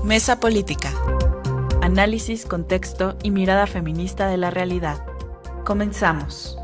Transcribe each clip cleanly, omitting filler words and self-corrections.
Mesa Política. Análisis, contexto y mirada feminista de la realidad. Comenzamos.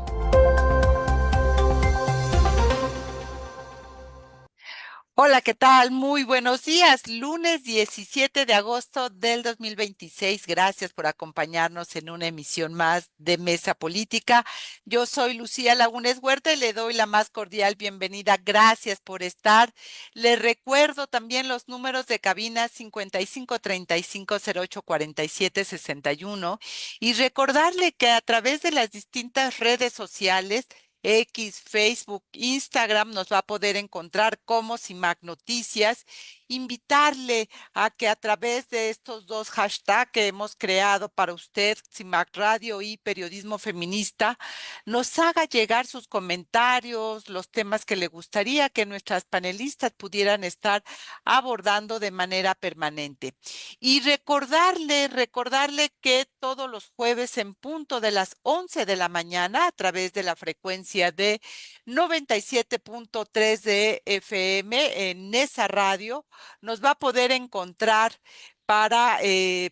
Hola, ¿qué tal? Muy buenos días. Lunes 17 de agosto del 2026. Gracias por acompañarnos en una emisión más de Mesa Política. Yo soy Lucía Lagunes Huerta y le doy la más cordial bienvenida. Gracias por estar. Le recuerdo también los números de cabina 5535084761 y recordarle que a través de las distintas redes sociales X, Facebook, Instagram, nos va a poder encontrar como CIMAC Noticias. Invitarle a que a través de estos dos hashtags que hemos creado para usted, CIMAC Radio y Periodismo Feminista, nos haga llegar sus comentarios, los temas que le gustaría que nuestras panelistas pudieran estar abordando de manera permanente. Y recordarle que todos los jueves en punto de las 11 de la mañana, a través de la frecuencia de 97.3 de FM en esa radio, nos va a poder encontrar para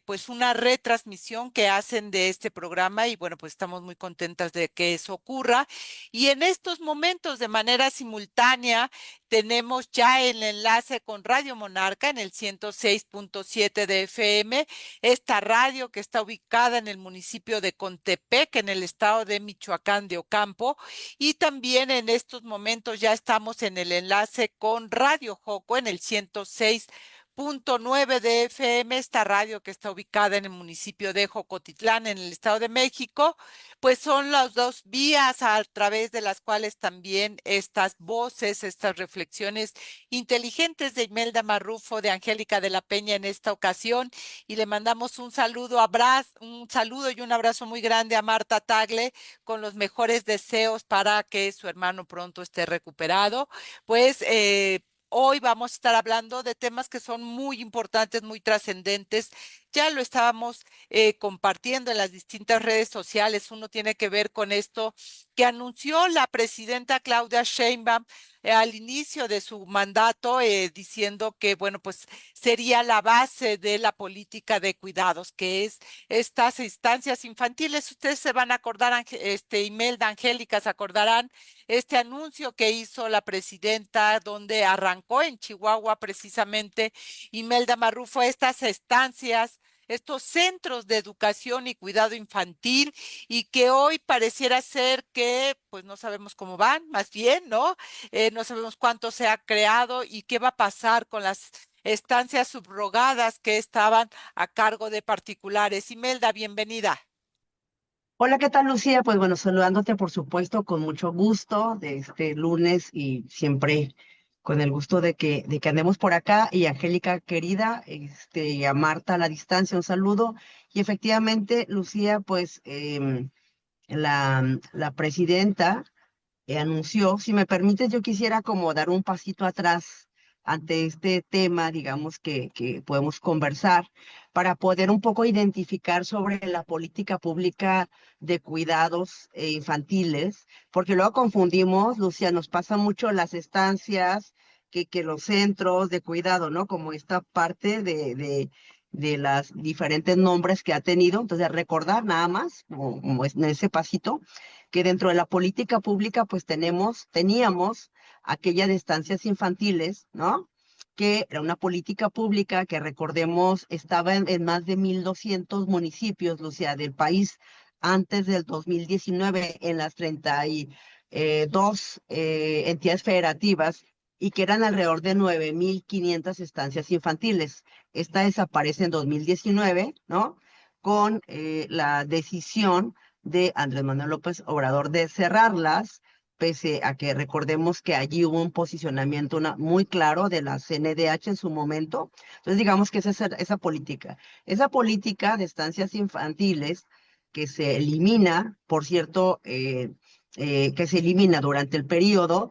pues una retransmisión que hacen de este programa y bueno, pues estamos muy contentas de que eso ocurra. Y en estos momentos, de manera simultánea, tenemos ya el enlace con Radio Monarca en el 106.7 de FM, esta radio que está ubicada en el municipio de Contepec, en el estado de Michoacán de Ocampo, y también en estos momentos ya estamos en el enlace con Radio Joco en el 106.9 de FM, esta radio que está ubicada en el municipio de Jocotitlán, en el Estado de México, pues son las dos vías a través de las cuales también estas voces, estas reflexiones inteligentes de Imelda Marrufo, de Angélica de la Peña en esta ocasión, y le mandamos un saludo y un abrazo muy grande a Marta Tagle con los mejores deseos para que su hermano pronto esté recuperado. Pues hoy vamos a estar hablando de temas que son muy importantes, muy trascendentes. Ya lo estábamos compartiendo en las distintas redes sociales. Uno tiene que ver con esto que anunció la presidenta Claudia Sheinbaum al inicio de su mandato, diciendo que, bueno, pues sería la base de la política de cuidados, que es estas instancias infantiles. Ustedes se van a acordar, Imelda, Angélica, se acordarán este anuncio que hizo la presidenta, donde arrancó en Chihuahua precisamente Imelda Marrufo estas estancias, estos centros de educación y cuidado infantil, y que hoy pareciera ser que, pues no sabemos cómo van, más bien, ¿no? No sabemos cuánto se ha creado y qué va a pasar con las estancias subrogadas que estaban a cargo de particulares. Imelda, bienvenida. Hola, ¿qué tal, Lucía? Pues bueno, saludándote por supuesto con mucho gusto de este lunes y siempre con el gusto de que andemos por acá. Y Angélica querida, y a Marta a la distancia, un saludo. Y efectivamente, Lucía, pues la presidenta anunció, si me permites, yo quisiera como dar un pasito atrás ante este tema, digamos, que podemos conversar para poder un poco identificar sobre la política pública de cuidados infantiles, porque luego confundimos, Lucía, nos pasa mucho las estancias, que los centros de cuidado, ¿no? Como esta parte de las diferentes nombres que ha tenido. Entonces, recordar nada más, como es en ese pasito, que dentro de la política pública pues teníamos aquellas estancias infantiles, ¿no? Que era una política pública que recordemos estaba en más de 1,200 municipios, o sea, del país antes del 2019 en las 32 entidades federativas y que eran alrededor de 9,500 estancias infantiles. Esta desaparece en 2019, ¿no? Con la decisión de Andrés Manuel López Obrador de cerrarlas, pese a que recordemos que allí hubo un posicionamiento muy claro de la CNDH en su momento. Entonces, digamos que esa política de estancias infantiles que se elimina, por cierto, que se elimina durante el periodo.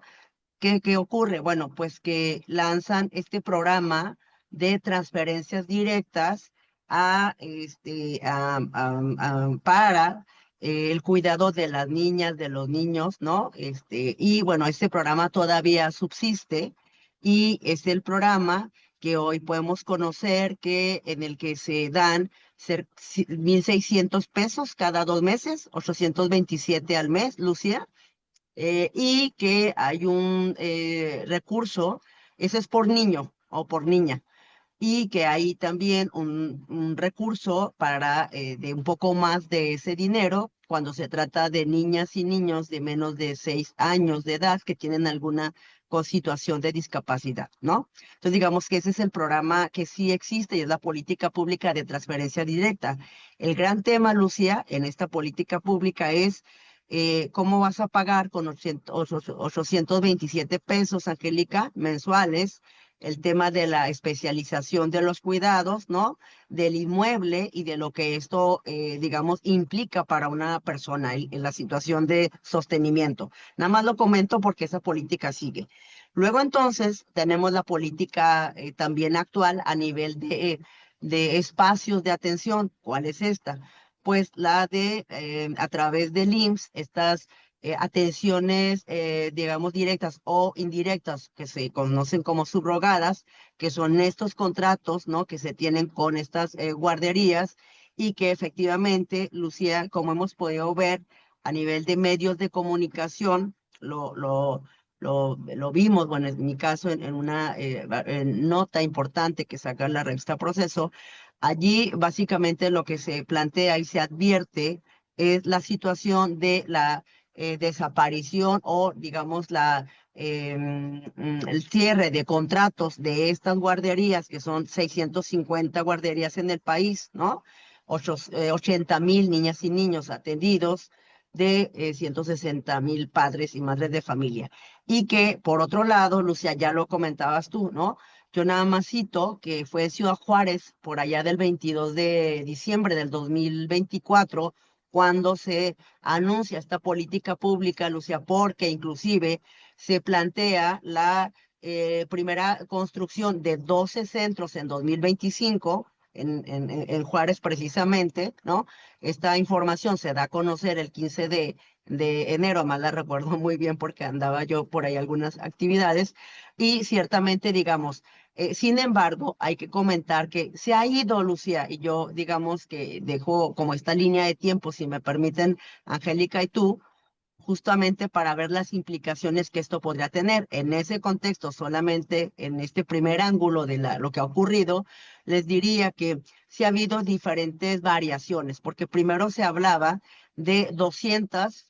¿Qué ocurre? Bueno, pues que lanzan este programa de transferencias directas para el cuidado de las niñas, de los niños, ¿no? Y bueno, este programa todavía subsiste y es el programa que hoy podemos conocer que en el que se dan 1,600 pesos cada 2 meses, 827 al mes, Lucía, y que hay un recurso, ese es por niño o por niña, y que hay también un recurso para de un poco más de ese dinero cuando se trata de niñas y niños de menos de 6 años de edad que tienen alguna situación de discapacidad, ¿no? Entonces digamos que ese es el programa que sí existe y es la política pública de transferencia directa. El gran tema, Lucía, en esta política pública es cómo vas a pagar con 827 pesos, Angélica, mensuales, el tema de la especialización de los cuidados, ¿no? Del inmueble y de lo que esto, digamos, implica para una persona en la situación de sostenimiento. Nada más lo comento porque esa política sigue. Luego entonces tenemos la política también actual a nivel de espacios de atención. ¿Cuál es esta? Pues la de, a través del IMSS, estas atenciones, digamos, directas o indirectas, que se conocen como subrogadas, que son estos contratos, ¿no? Que se tienen con estas guarderías y que efectivamente, Lucía, como hemos podido ver a nivel de medios de comunicación, lo vimos, bueno, en mi caso, en una nota importante que saca la revista Proceso. Allí básicamente lo que se plantea y se advierte es la situación de la desaparición o, digamos, el cierre de contratos de estas guarderías, que son 650 guarderías en el país, ¿no? 80,000 niñas y niños atendidos de 160,000 padres y madres de familia. Y que, por otro lado, Lucia, ya lo comentabas tú, ¿no? Yo nada más cito que fue Ciudad Juárez por allá del 22 de diciembre del 2024 cuando se anuncia esta política pública, Lucia, porque inclusive se plantea la primera construcción de 12 centros en 2025 en Juárez precisamente, ¿no? Esta información se da a conocer el 15 de enero, más la recuerdo muy bien porque andaba yo por ahí algunas actividades y ciertamente, digamos, sin embargo, hay que comentar que se ha ido, Lucía, y yo, digamos que dejo como esta línea de tiempo, si me permiten, Angélica y tú, justamente para ver las implicaciones que esto podría tener. En ese contexto, solamente en este primer ángulo de lo que ha ocurrido, les diría que sí ha habido diferentes variaciones, porque primero se hablaba de 200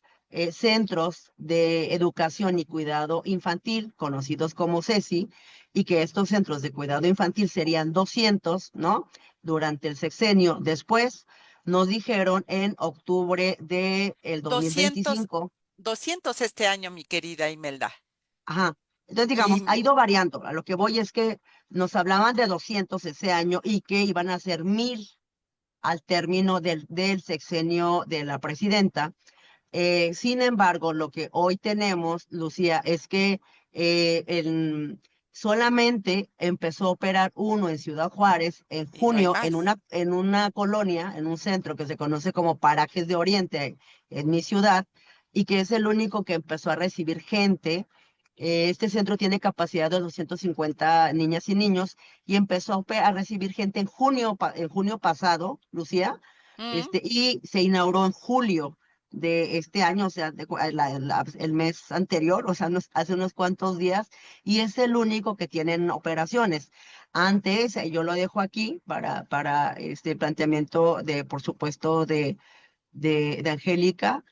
centros de educación y cuidado infantil, conocidos como CESI, y que estos centros de cuidado infantil serían 200, ¿no? Durante el sexenio. Después nos dijeron en octubre del 200, 2025. 200 este año, mi querida Imelda. Ajá. Entonces, digamos, ha Y ido variando. A lo que voy es que nos hablaban de 200 ese año y que iban a ser 1,000 al término del sexenio de la presidenta. Sin embargo, lo que hoy tenemos, Lucía, es que solamente empezó a operar uno en Ciudad Juárez en no hay junio más. en una colonia, en un centro que se conoce como Parajes de Oriente en mi ciudad, y que es el único que empezó a recibir gente. Este centro tiene capacidad de 250 niñas y niños y empezó a recibir gente en junio pasado, Lucía, Mm, y se inauguró en julio de este año, o sea, el mes anterior, o sea, hace unos cuantos días, y es el único que tienen operaciones. Antes, yo lo dejo aquí para este planteamiento de, por supuesto, de Angélica,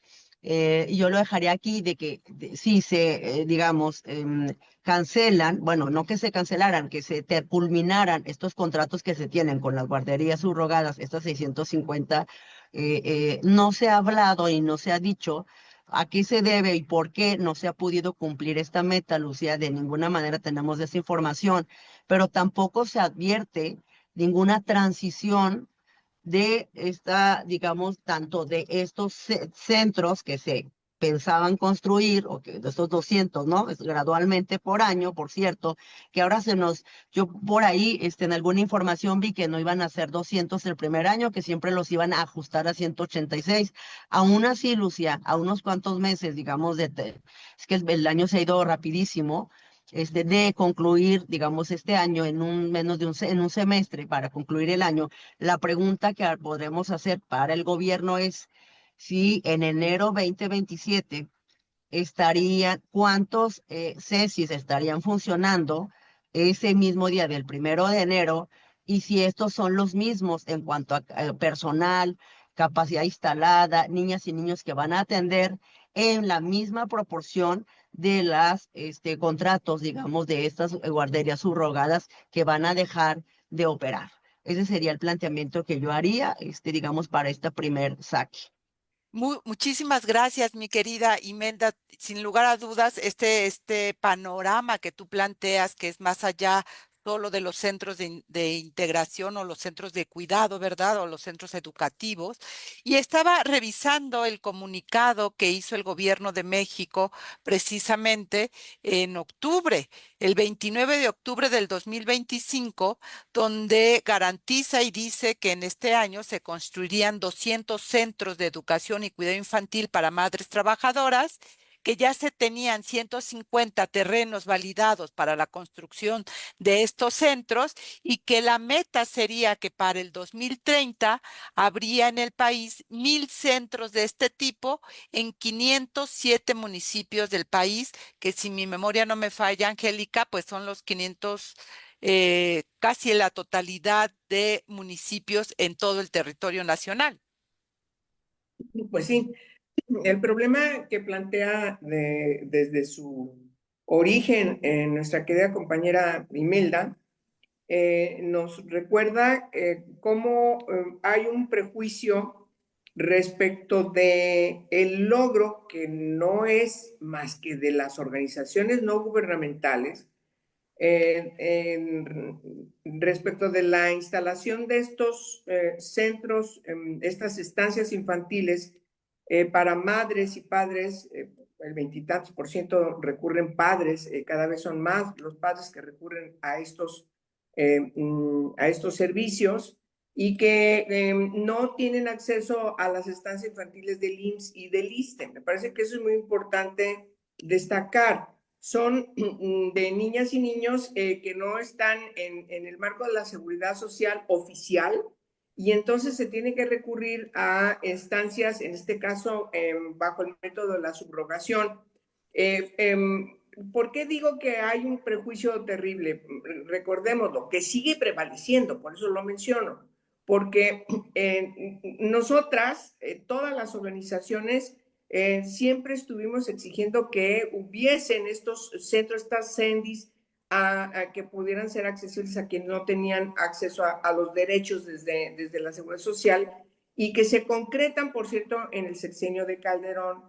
y yo lo dejaría aquí de que si se, digamos, cancelan, bueno, no que se cancelaran, que se culminaran estos contratos que se tienen con las guarderías subrogadas, estas 650, no se ha hablado y no se ha dicho a qué se debe y por qué no se ha podido cumplir esta meta, Lucía. De ninguna manera tenemos esa información, pero tampoco se advierte ninguna transición de esta, digamos, tanto de estos centros que se pensaban construir, o que de estos 200, ¿no? Es gradualmente por año, por cierto, que ahora yo por ahí, en alguna información vi que no iban a ser 200 el primer año, que siempre los iban a ajustar a 186. Aún así, Lucia, a unos cuantos meses, digamos, es que el año se ha ido rapidísimo. de concluir, digamos, este año en en un semestre para concluir el año, la pregunta que podremos hacer para el gobierno es si en enero 2027 cuántos CESIS estarían funcionando ese mismo día del 1 de enero y si estos son los mismos en cuanto a personal, capacidad instalada, niñas y niños que van a atender en la misma proporción de las contratos, digamos, de estas guarderías subrogadas que van a dejar de operar. Ese sería el planteamiento que yo haría, digamos, para este primer saque. Muchísimas gracias, mi querida Imelda. Sin lugar a dudas, este panorama que tú planteas, que es más allá solo de los centros de integración o los centros de cuidado, ¿verdad? O los centros educativos. Y estaba revisando el comunicado que hizo el gobierno de México precisamente en octubre, el 29 de octubre del 2025, donde garantiza y dice que en este año se construirían 200 centros de educación y cuidado infantil para madres trabajadoras, que ya se tenían 150 terrenos validados para la construcción de estos centros y que la meta sería que para el 2030 habría en el país 1,000 centros de este tipo en 507 municipios del país, que si mi memoria no me falla, Angélica, pues son los 500 casi la totalidad de municipios en todo el territorio nacional. Pues sí, el problema que plantea desde su origen nuestra querida compañera Imelda nos recuerda cómo hay un prejuicio respecto de el logro que no es más que de las organizaciones no gubernamentales respecto de la instalación de estos centros, estas estancias infantiles para madres y padres, el 20% recurren padres, cada vez son más los padres que recurren a estos servicios y que no tienen acceso a las estancias infantiles del IMSS y del ISSSTE. Me parece que eso es muy importante destacar. Son de niñas y niños que no están en el marco de la seguridad social oficial y entonces se tiene que recurrir a instancias, en este caso, bajo el método de la subrogación. ¿Por qué digo que hay un prejuicio terrible? Recordémoslo, que sigue prevaleciendo, por eso lo menciono, porque nosotras, todas las organizaciones, siempre estuvimos exigiendo que hubiesen estos centros, estas CENDIs, a que pudieran ser accesibles a quienes no tenían acceso a los derechos desde la seguridad social y que se concretan, por cierto, en el sexenio de Calderón.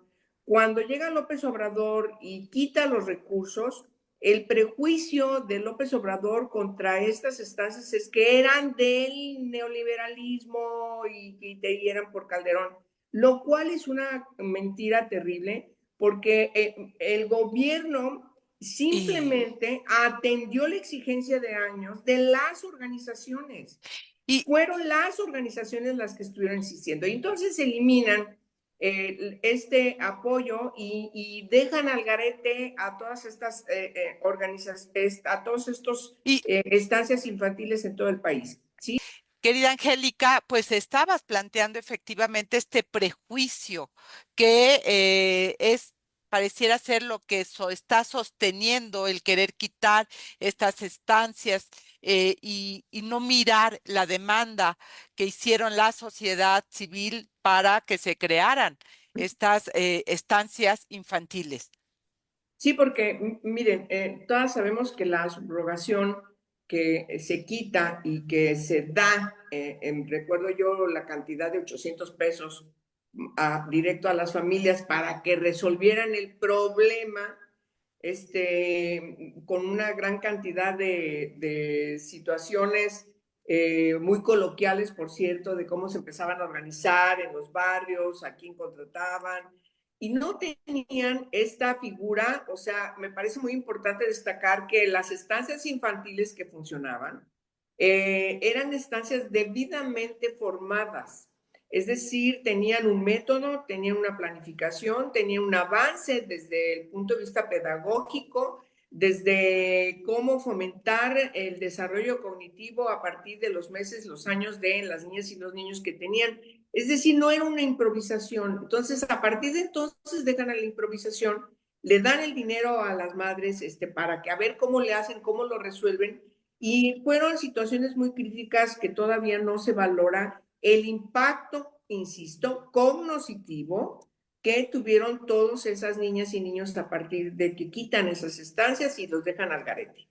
Cuando llega López Obrador y quita los recursos, el prejuicio de López Obrador contra estas estancias es que eran del neoliberalismo y eran por Calderón, lo cual es una mentira terrible porque el gobierno simplemente atendió la exigencia de años de las organizaciones. Y fueron las organizaciones las que estuvieron insistiendo. Y entonces eliminan este apoyo y dejan al garete a todas estas organizaciones, a todos estos estancias infantiles en todo el país. ¿Sí? Querida Angélica, pues estabas planteando efectivamente este prejuicio que pareciera ser lo que está sosteniendo el querer quitar estas estancias y no mirar la demanda que hicieron la sociedad civil para que se crearan estas estancias infantiles. Sí, porque miren, todas sabemos que la subrogación que se quita y que se da, recuerdo yo la cantidad de 800 pesos directo a las familias para que resolvieran el problema con una gran cantidad de situaciones muy coloquiales, por cierto, de cómo se empezaban a organizar en los barrios, a quién contrataban, y no tenían esta figura. O sea, me parece muy importante destacar que las estancias infantiles que funcionaban eran estancias debidamente formadas. Es decir, tenían un método, tenían una planificación, tenían un avance desde el punto de vista pedagógico, desde cómo fomentar el desarrollo cognitivo a partir de los meses, los años de las niñas y los niños que tenían. Es decir, no era una improvisación. Entonces, a partir de entonces dejan a la improvisación, le dan el dinero a las madres para que a ver cómo le hacen, cómo lo resuelven. Y fueron situaciones muy críticas que todavía no se valora el impacto, insisto, cognoscitivo que tuvieron todas esas niñas y niños a partir de que quitan esas estancias y los dejan al garete.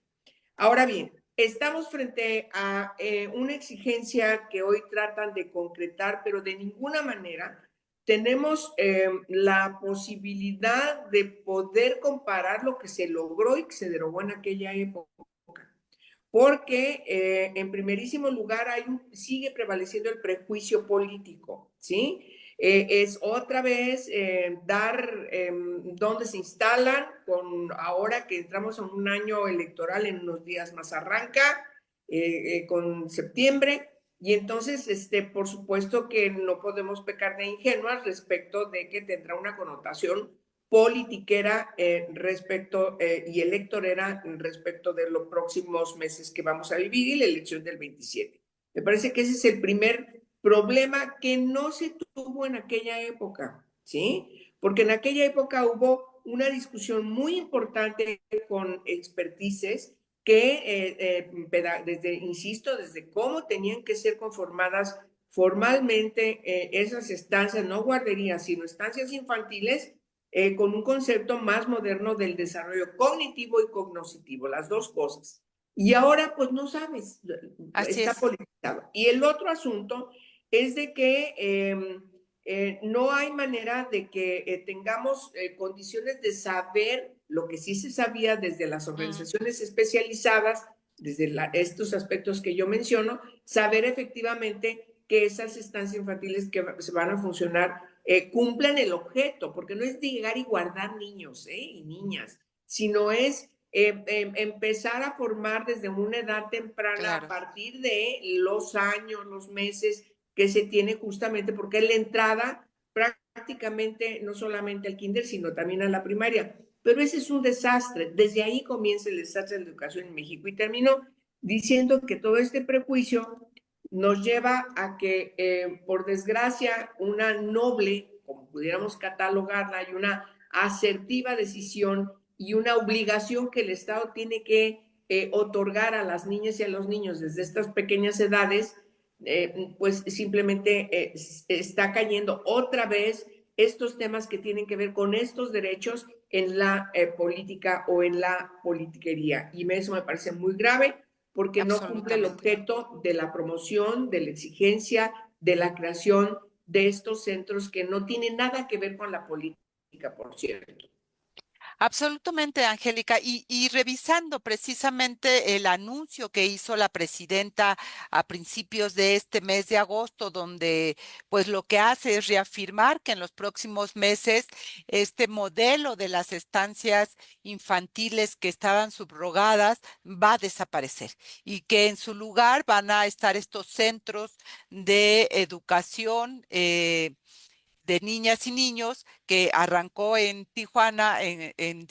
Ahora bien, estamos frente a una exigencia que hoy tratan de concretar, pero de ninguna manera tenemos la posibilidad de poder comparar lo que se logró y que se derogó en aquella época. Porque en primerísimo lugar sigue prevaleciendo el prejuicio político, ¿sí? Es otra vez dar dónde se instalan, ahora que entramos en un año electoral, en unos días más arranca, con septiembre, y entonces, por supuesto que no podemos pecar de ingenuas respecto de que tendrá una connotación politiquera y electorera respecto de los próximos meses que vamos a vivir y la elección del 27. Me parece que ese es el primer problema que no se tuvo en aquella época, ¿sí? Porque en aquella época hubo una discusión muy importante con expertices que, insisto, desde cómo tenían que ser conformadas formalmente esas estancias, no guarderías, sino estancias infantiles, con un concepto más moderno del desarrollo cognitivo y cognoscitivo, las dos cosas. Y ahora, pues no sabes, está politizado. Y el otro asunto es de que no hay manera de que tengamos condiciones de saber lo que sí se sabía desde las organizaciones especializadas, desde estos aspectos que yo menciono, saber efectivamente que esas estancias infantiles que se van a funcionar cumplan el objeto, porque no es de llegar y guardar niños y niñas, sino es empezar a formar desde una edad temprana, a partir de los años, los meses que se tiene justamente, porque es la entrada prácticamente no solamente al kinder, sino también a la primaria. Pero ese es un desastre. Desde ahí comienza el desastre de la educación en México. Y termino diciendo que todo este prejuicio nos lleva a que, por desgracia, una noble, como pudiéramos catalogarla, y una asertiva decisión y una obligación que el Estado tiene que otorgar a las niñas y a los niños desde estas pequeñas edades, pues simplemente está cayendo otra vez estos temas que tienen que ver con estos derechos en la política o en la politiquería. Y eso me parece muy grave porque no cumple el objeto de la promoción, de la exigencia, de la creación de estos centros que no tienen nada que ver con la política, por cierto. Absolutamente, Angélica. Y revisando precisamente el anuncio que hizo la presidenta a principios de este mes de agosto, donde pues lo que hace es reafirmar que en los próximos meses este modelo de las estancias infantiles que estaban subrogadas va a desaparecer y que en su lugar van a estar estos centros de educación de niñas y niños que arrancó en Tijuana, en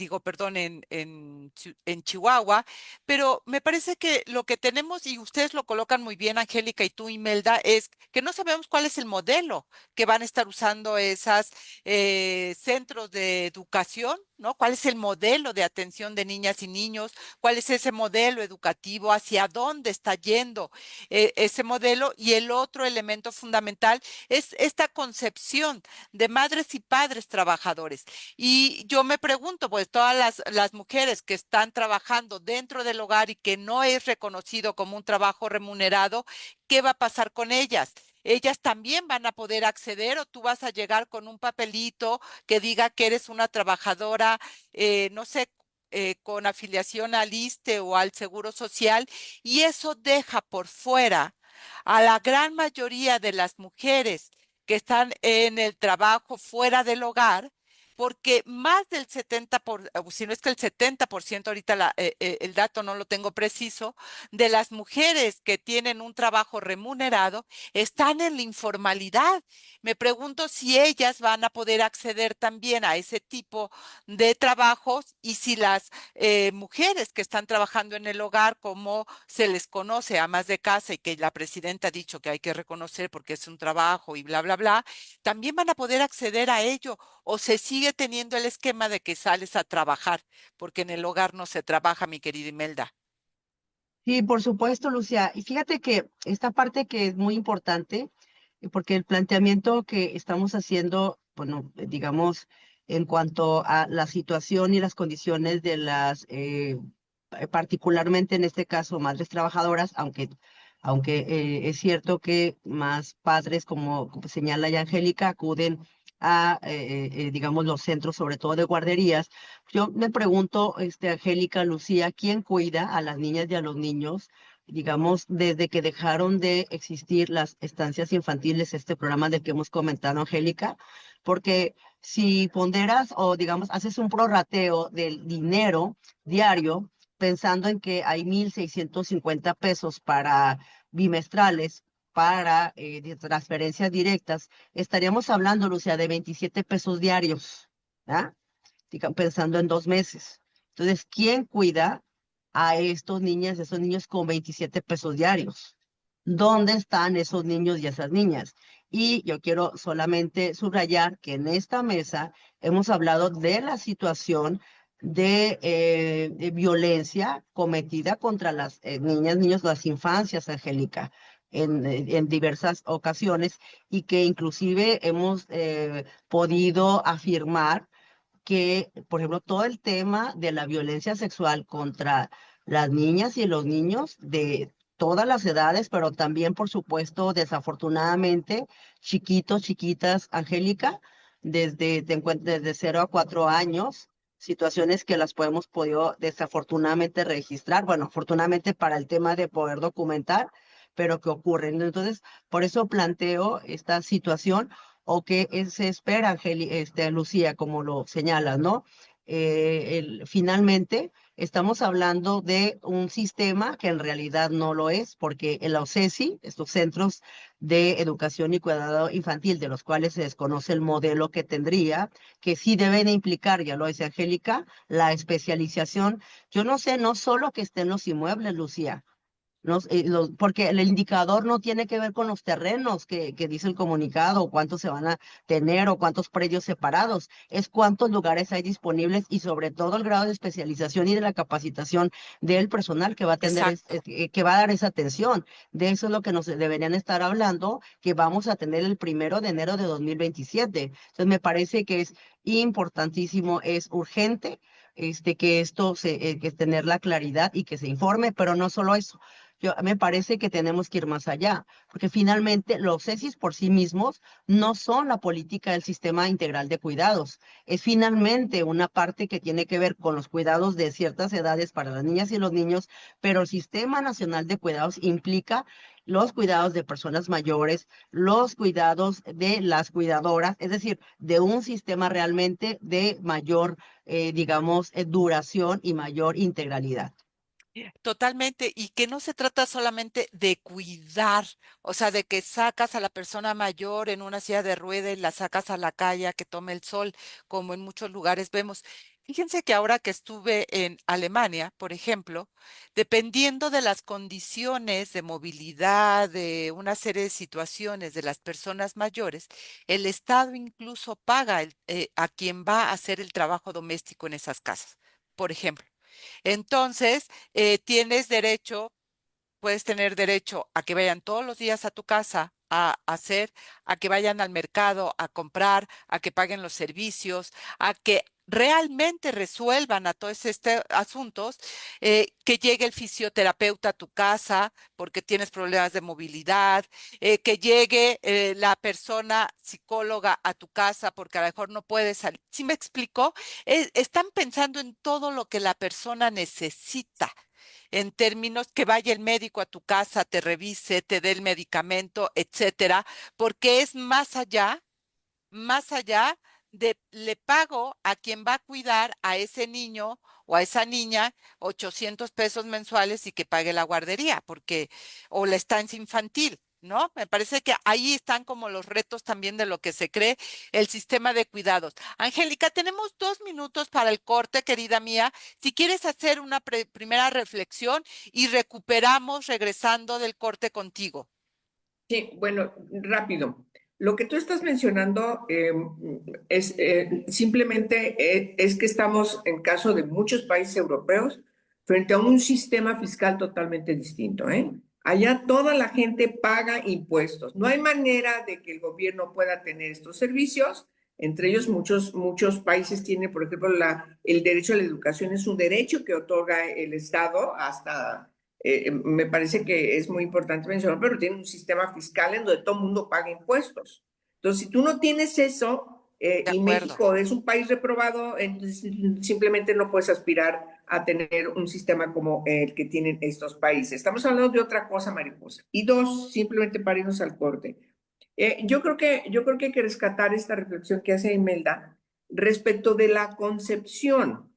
Chihuahua, pero me parece que lo que tenemos, y ustedes lo colocan muy bien, Angélica, y tú, Imelda, es que no sabemos cuál es el modelo que van a estar usando esas centros de educación, ¿no? ¿Cuál es el modelo de atención de niñas y niños? ¿Cuál es ese modelo educativo? ¿Hacia dónde está yendo ese modelo? Y el otro elemento fundamental es esta concepción de madres y padres trabajadores. Y yo me pregunto, pues todas las mujeres que están trabajando dentro del hogar y que no es reconocido como un trabajo remunerado, ¿qué va a pasar con ellas? Ellas también van a poder acceder o tú vas a llegar con un papelito que diga que eres una trabajadora, no sé, con afiliación al ISSSTE o al Seguro Social, y eso deja por fuera a la gran mayoría de las mujeres que están en el trabajo fuera del hogar, porque más del 70%, si no es que el 70%, ahorita el dato no lo tengo preciso, de las mujeres que tienen un trabajo remunerado están en la informalidad. Me pregunto si ellas van a poder acceder también a ese tipo de trabajos y si las mujeres que están trabajando en el hogar, como se les conoce, amas de casa, y que la presidenta ha dicho que hay que reconocer porque es un trabajo y bla, bla, bla, también van a poder acceder a ello, o se sigue teniendo el esquema de que sales a trabajar, porque en el hogar no se trabaja, mi querida Imelda. Sí, por supuesto, Lucia. Y fíjate que esta parte que es muy importante, porque el planteamiento que estamos haciendo, bueno, digamos, en cuanto a la situación y las condiciones de las, particularmente en este caso, madres trabajadoras, aunque es cierto que más padres, como señala ya Angélica, acuden a, digamos, los centros, sobre todo de guarderías. Yo me pregunto, Angélica, Lucía, ¿quién cuida a las niñas y a los niños, digamos, desde que dejaron de existir las estancias infantiles, este programa del que hemos comentado, Angélica? Porque si ponderas o, digamos, haces un prorrateo del dinero diario, pensando en que hay 1,650 pesos para bimestrales, para de transferencias directas, estaríamos hablando, Lucía, de 27 pesos diarios, ¿ah? Pensando en 2 meses. Entonces, ¿quién cuida a estos niñas, esos niños con 27 pesos diarios? ¿Dónde están esos niños y esas niñas? Y yo quiero solamente subrayar que en esta mesa hemos hablado de la situación de violencia cometida contra las niñas, niños, las infancias, Angélica, en diversas ocasiones, y que inclusive hemos podido afirmar que, por ejemplo, todo el tema de la violencia sexual contra las niñas y los niños de todas las edades, pero también, por supuesto, desafortunadamente, chiquitos, chiquitas, Angélica, desde 0 a 4 años, situaciones que las podemos podido desafortunadamente registrar, bueno, afortunadamente para el tema de poder documentar, pero que ocurren. Entonces, por eso planteo esta situación o qué se espera, Lucía, como lo señalas, ¿no? Finalmente, estamos hablando de un sistema que en realidad no lo es, porque en la OCESI, estos centros de educación y cuidado infantil, de los cuales se desconoce el modelo que tendría, que sí deben implicar, ya lo dice Angélica, la especialización. Yo no sé, no solo que estén los inmuebles, Lucía, porque el indicador no tiene que ver con los terrenos que dice el comunicado, o cuántos se van a tener, o cuántos predios separados, es cuántos lugares hay disponibles y sobre todo el grado de especialización y de la capacitación del personal que va a atender, Exacto. que va a dar esa atención. De eso es lo que nos deberían estar hablando, que vamos a tener el 1 de enero de 2027. Entonces me parece que es importantísimo, es urgente. Que esto que tener la claridad y que se informe, pero no solo eso, me parece que tenemos que ir más allá, porque finalmente los CESIS por sí mismos no son la política del sistema integral de cuidados. Es finalmente una parte que tiene que ver con los cuidados de ciertas edades para las niñas y los niños, pero el Sistema Nacional de Cuidados implica los cuidados de personas mayores, los cuidados de las cuidadoras, es decir, de un sistema realmente de mayor, digamos, duración y mayor integralidad. Totalmente, y que no se trata solamente de cuidar, o sea, de que sacas a la persona mayor en una silla de ruedas y la sacas a la calle a que tome el sol, como en muchos lugares vemos. Fíjense que ahora que estuve en Alemania, por ejemplo, dependiendo de las condiciones de movilidad, de una serie de situaciones de las personas mayores, el Estado incluso paga a quien va a hacer el trabajo doméstico en esas casas, por ejemplo. Entonces, tienes derecho, puedes tener derecho a que vayan todos los días a tu casa a hacer, a que vayan al mercado a comprar, a que paguen los servicios, a que realmente resuelvan a todos estos asuntos, que llegue el fisioterapeuta a tu casa porque tienes problemas de movilidad, que llegue la persona psicóloga a tu casa porque a lo mejor no puedes salir. ¿Sí me explico? Están pensando en todo lo que la persona necesita, en términos que vaya el médico a tu casa, te revise, te dé el medicamento, etcétera, porque es más allá le pago a quien va a cuidar a ese niño o a esa niña 800 pesos mensuales y que pague la guardería, porque, o la estancia infantil, ¿no? Me parece que ahí están como los retos también de lo que se cree el sistema de cuidados. Angélica, tenemos 2 minutos para el corte, querida mía. Si quieres hacer una primera reflexión y recuperamos regresando del corte contigo. Sí, bueno, rápido. Lo que tú estás mencionando es simplemente es que estamos, en caso de muchos países europeos, frente a un sistema fiscal totalmente distinto, ¿eh? Allá toda la gente paga impuestos. No hay manera de que el gobierno pueda tener estos servicios. Entre ellos, muchos países tienen, por ejemplo, el derecho a la educación es un derecho que otorga el Estado hasta me parece que es muy importante mencionar, pero tiene un sistema fiscal en donde todo el mundo paga impuestos. Entonces, si tú no tienes eso, De y acuerdo. México es un país reprobado, entonces simplemente no puedes aspirar a tener un sistema como el que tienen estos países. Estamos hablando de otra cosa, mariposa. Y dos, simplemente para irnos al corte. Yo creo que hay que rescatar esta reflexión que hace Imelda respecto de la concepción.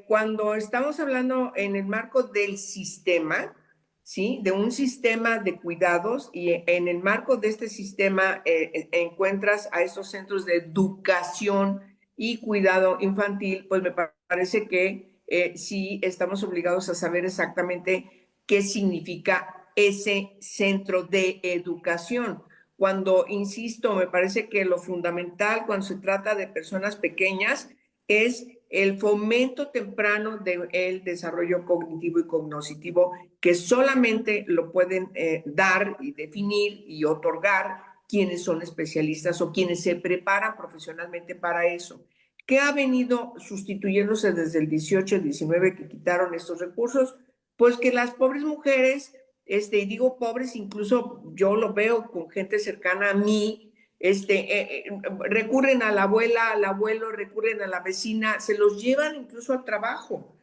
Cuando estamos hablando en el marco del sistema, ¿sí? De un sistema de cuidados y en el marco de este sistema encuentras a esos centros de educación y cuidado infantil, pues me parece que sí estamos obligados a saber exactamente qué significa ese centro de educación. Cuando, insisto, me parece que lo fundamental cuando se trata de personas pequeñas es el fomento temprano del desarrollo cognitivo y cognoscitivo que solamente lo pueden dar y definir y otorgar quienes son especialistas o quienes se preparan profesionalmente para eso. ¿Qué ha venido sustituyéndose desde el 18-19 que quitaron estos recursos? Pues que las pobres mujeres, y digo pobres, incluso yo lo veo con gente cercana a mí, recurren a la abuela, al abuelo, recurren a la vecina, se los llevan incluso al trabajo.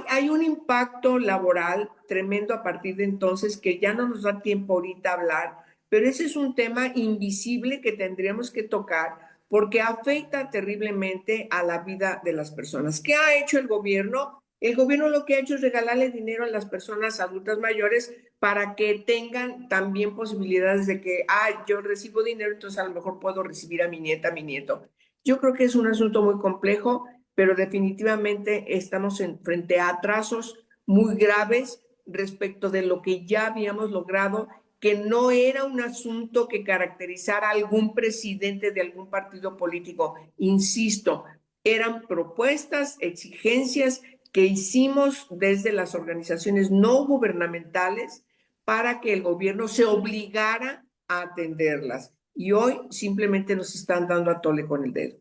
Hay un impacto laboral tremendo a partir de entonces que ya no nos da tiempo ahorita a hablar, pero ese es un tema invisible que tendríamos que tocar porque afecta terriblemente a la vida de las personas. ¿Qué ha hecho el gobierno? El gobierno lo que ha hecho es regalarle dinero a las personas adultas mayores para que tengan también posibilidades de que, yo recibo dinero, entonces a lo mejor puedo recibir a mi nieta, a mi nieto. Yo creo que es un asunto muy complejo, pero definitivamente estamos frente a atrasos muy graves respecto de lo que ya habíamos logrado, que no era un asunto que caracterizara a algún presidente de algún partido político. Insisto, eran propuestas, exigencias que hicimos desde las organizaciones no gubernamentales para que el gobierno se obligara a atenderlas. Y hoy simplemente nos están dando a tole con el dedo.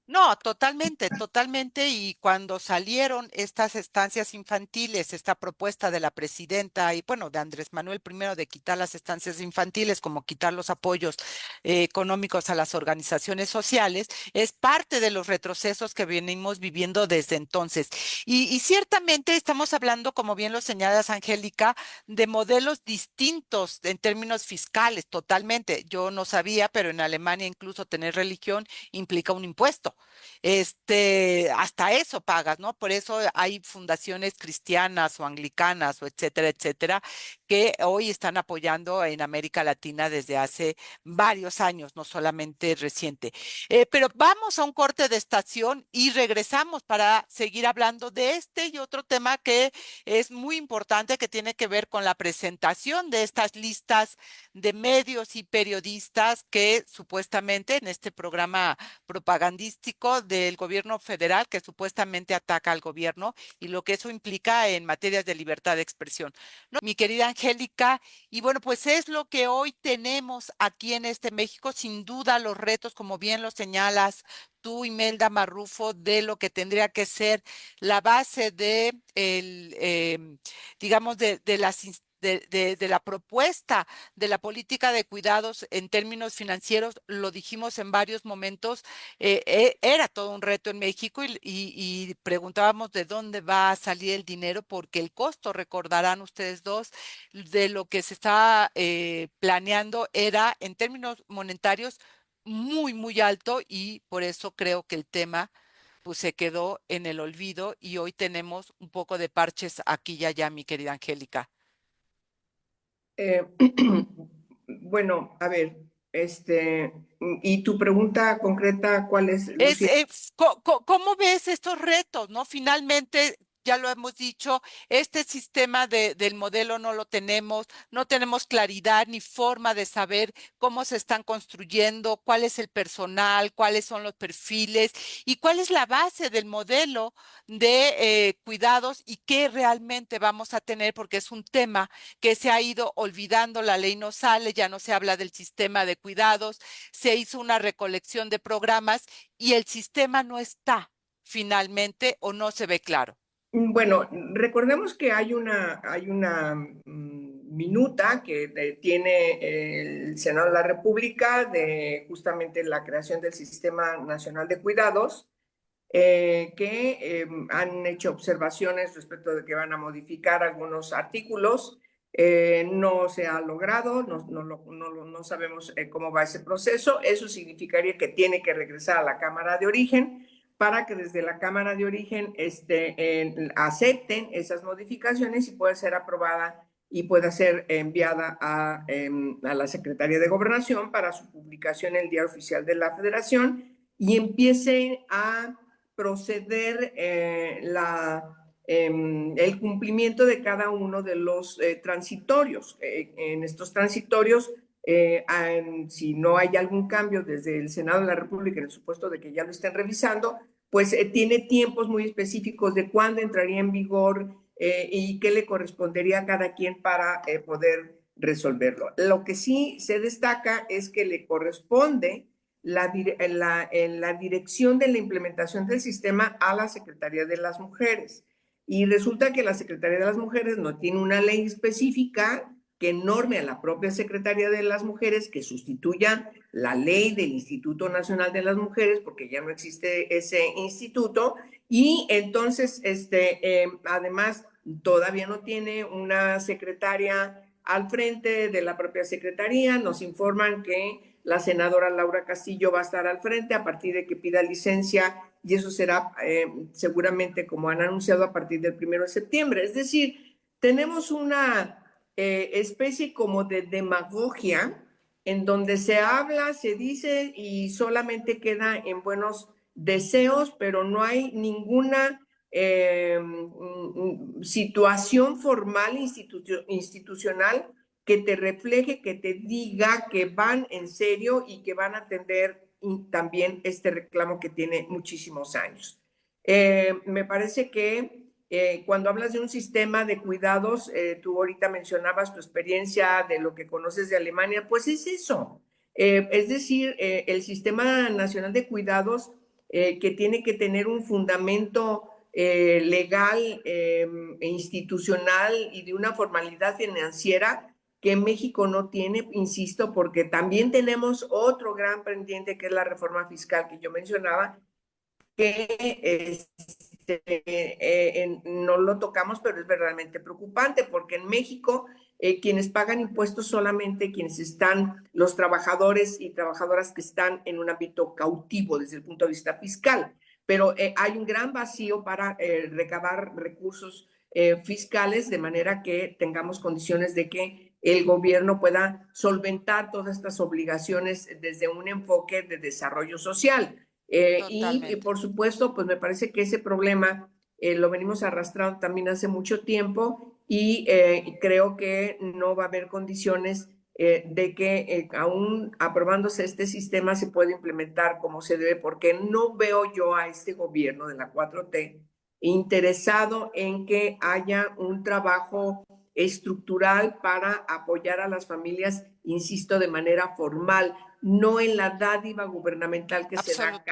No, totalmente, totalmente. Y cuando salieron estas estancias infantiles, esta propuesta de la presidenta y bueno, de Andrés Manuel primero de quitar las estancias infantiles, como quitar los apoyos económicos a las organizaciones sociales, es parte de los retrocesos que venimos viviendo desde entonces. Y ciertamente estamos hablando, como bien lo señalas, Angélica, de modelos distintos en términos fiscales, totalmente. Yo no sabía, pero en Alemania incluso tener religión implica un impuesto. Hasta eso pagas, ¿no? Por eso hay fundaciones cristianas o anglicanas o etcétera, etcétera, que hoy están apoyando en América Latina desde hace varios años, no solamente reciente. Pero vamos a un corte de estación y regresamos para seguir hablando de este y otro tema que es muy importante, que tiene que ver con la presentación de estas listas de medios y periodistas que supuestamente en este programa propagandístico del gobierno federal que supuestamente ataca al gobierno y lo que eso implica en materias de libertad de expresión. ¿No? Mi querida Angélica, y bueno, pues es lo que hoy tenemos aquí en este México, sin duda los retos, como bien lo señalas tú, Imelda Marrufo, de lo que tendría que ser la base de digamos, de las de la propuesta de la política de cuidados en términos financieros, lo dijimos en varios momentos, era todo un reto en México y preguntábamos de dónde va a salir el dinero, porque el costo, recordarán ustedes dos, de lo que se está planeando era en términos monetarios muy, muy alto y por eso creo que el tema pues se quedó en el olvido y hoy tenemos un poco de parches aquí y allá, mi querida Angélica. Eh, bueno, a ver, y tu pregunta concreta, ¿cuál es, Es, Lucía? ¿cómo ves estos retos, no? Finalmente, ya lo hemos dicho, este sistema del modelo no lo tenemos, no tenemos claridad ni forma de saber cómo se están construyendo, cuál es el personal, cuáles son los perfiles y cuál es la base del modelo de cuidados y qué realmente vamos a tener, porque es un tema que se ha ido olvidando, la ley no sale, ya no se habla del sistema de cuidados, se hizo una recolección de programas y el sistema no está finalmente o no se ve claro. Bueno, recordemos que hay una minuta que tiene el Senado de la República de justamente la creación del Sistema Nacional de Cuidados, que han hecho observaciones respecto de que van a modificar algunos artículos. No se ha logrado, no sabemos cómo va ese proceso. Eso significaría que tiene que regresar a la Cámara de Origen para que desde la Cámara de Origen acepten esas modificaciones y pueda ser aprobada y pueda ser enviada a la Secretaría de Gobernación para su publicación en el Diario Oficial de la Federación y empiece a proceder el cumplimiento de cada uno de los transitorios. En estos transitorios, si no hay algún cambio desde el Senado de la República, en el supuesto de que ya lo estén revisando, pues tiene tiempos muy específicos de cuándo entraría en vigor y qué le correspondería a cada quien para poder resolverlo. Lo que sí se destaca es que le corresponde la dirección de la implementación del sistema a la Secretaría de las Mujeres. Y resulta que la Secretaría de las Mujeres no tiene una ley específica que norme a la propia Secretaría de las Mujeres, que sustituya la ley del Instituto Nacional de las Mujeres, porque ya no existe ese instituto, y entonces, además, todavía no tiene una secretaria al frente de la propia Secretaría. Nos informan que la senadora Laura Castillo va a estar al frente a partir de que pida licencia y eso será seguramente, como han anunciado, a partir del 1 de septiembre. Es decir, tenemos una especie como de demagogia en donde se habla, se dice y solamente queda en buenos deseos, pero no hay ninguna situación formal institucional que te refleje, que te diga que van en serio y que van a atender también este reclamo que tiene muchísimos años. Me parece que cuando hablas de un sistema de cuidados, tú ahorita mencionabas tu experiencia de lo que conoces de Alemania, pues es eso. Es decir, el Sistema Nacional de Cuidados que tiene que tener un fundamento legal e institucional y de una formalidad financiera que México no tiene, insisto, porque también tenemos otro gran pendiente que es la reforma fiscal que yo mencionaba, que no lo tocamos, pero es verdaderamente preocupante porque en México quienes pagan impuestos solamente quienes están, los trabajadores y trabajadoras que están en un ámbito cautivo desde el punto de vista fiscal, pero hay un gran vacío para recabar recursos fiscales de manera que tengamos condiciones de que el gobierno pueda solventar todas estas obligaciones desde un enfoque de desarrollo social. Y por supuesto, pues me parece que ese problema lo venimos arrastrando también hace mucho tiempo y creo que no va a haber condiciones de que aún aprobándose este sistema se pueda implementar como se debe, porque no veo yo a este gobierno de la 4T interesado en que haya un trabajo estructural para apoyar a las familias, insisto, de manera formal, no en la dádiva gubernamental que se da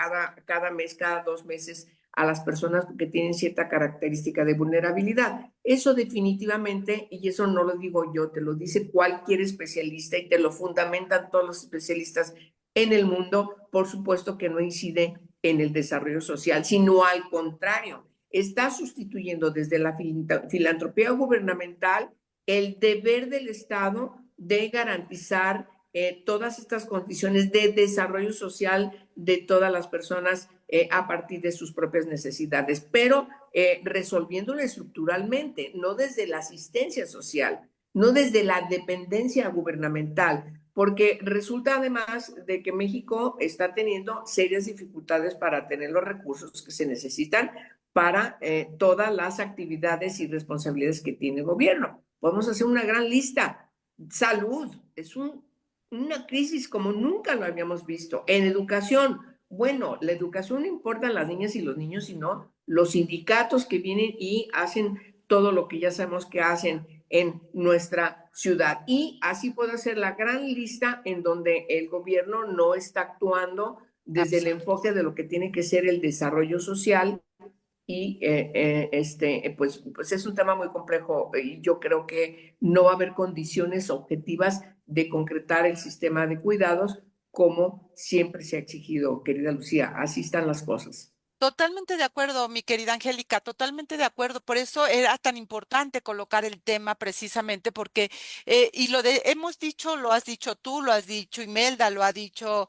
cada mes, cada 2 meses a las personas que tienen cierta característica de vulnerabilidad. Eso definitivamente, y eso no lo digo yo, te lo dice cualquier especialista y te lo fundamentan todos los especialistas en el mundo, por supuesto que no incide en el desarrollo social, sino al contrario, está sustituyendo desde la filantropía gubernamental el deber del Estado de garantizar todas estas condiciones de desarrollo social de todas las personas a partir de sus propias necesidades, pero resolviéndolo estructuralmente, no desde la asistencia social, no desde la dependencia gubernamental, porque resulta además de que México está teniendo serias dificultades para tener los recursos que se necesitan para todas las actividades y responsabilidades que tiene el gobierno. Podemos hacer una gran lista. Salud, es una crisis como nunca lo habíamos visto. En educación, bueno, la educación no importa a las niñas y los niños, sino los sindicatos que vienen y hacen todo lo que ya sabemos que hacen en nuestra ciudad. Y así puedo hacer la gran lista en donde el gobierno no está actuando desde el enfoque de lo que tiene que ser el desarrollo social. Y pues es un tema muy complejo y yo creo que no va a haber condiciones objetivas de concretar el sistema de cuidados como siempre se ha exigido, querida Lucía. Así están las cosas. Totalmente de acuerdo, mi querida Angélica, totalmente de acuerdo. Por eso era tan importante colocar el tema precisamente porque, y hemos dicho, lo has dicho tú, lo has dicho Imelda, lo ha dicho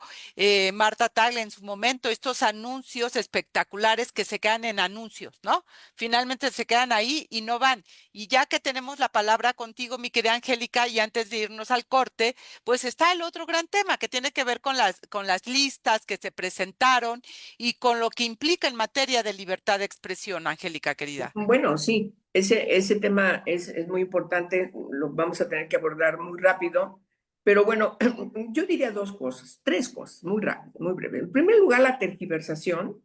Marta Tagle en su momento, estos anuncios espectaculares que se quedan en anuncios, ¿no? Finalmente se quedan ahí y no van. Y ya que tenemos la palabra contigo, mi querida Angélica, y antes de irnos al corte, pues está el otro gran tema que tiene que ver con las listas que se presentaron y con lo que implica en materia de libertad de expresión, Angélica, querida. Bueno, sí, ese tema es muy importante, lo vamos a tener que abordar muy rápido, pero bueno, yo diría tres cosas, muy rápido, muy breve. En primer lugar, la tergiversación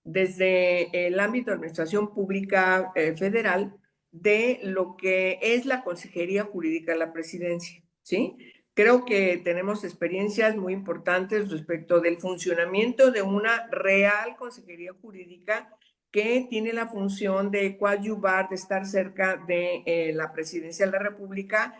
desde el ámbito de administración pública federal de lo que es la Consejería Jurídica de la Presidencia, ¿sí? Creo que tenemos experiencias muy importantes respecto del funcionamiento de una real Consejería Jurídica que tiene la función de coadyuvar, de estar cerca de la Presidencia de la República,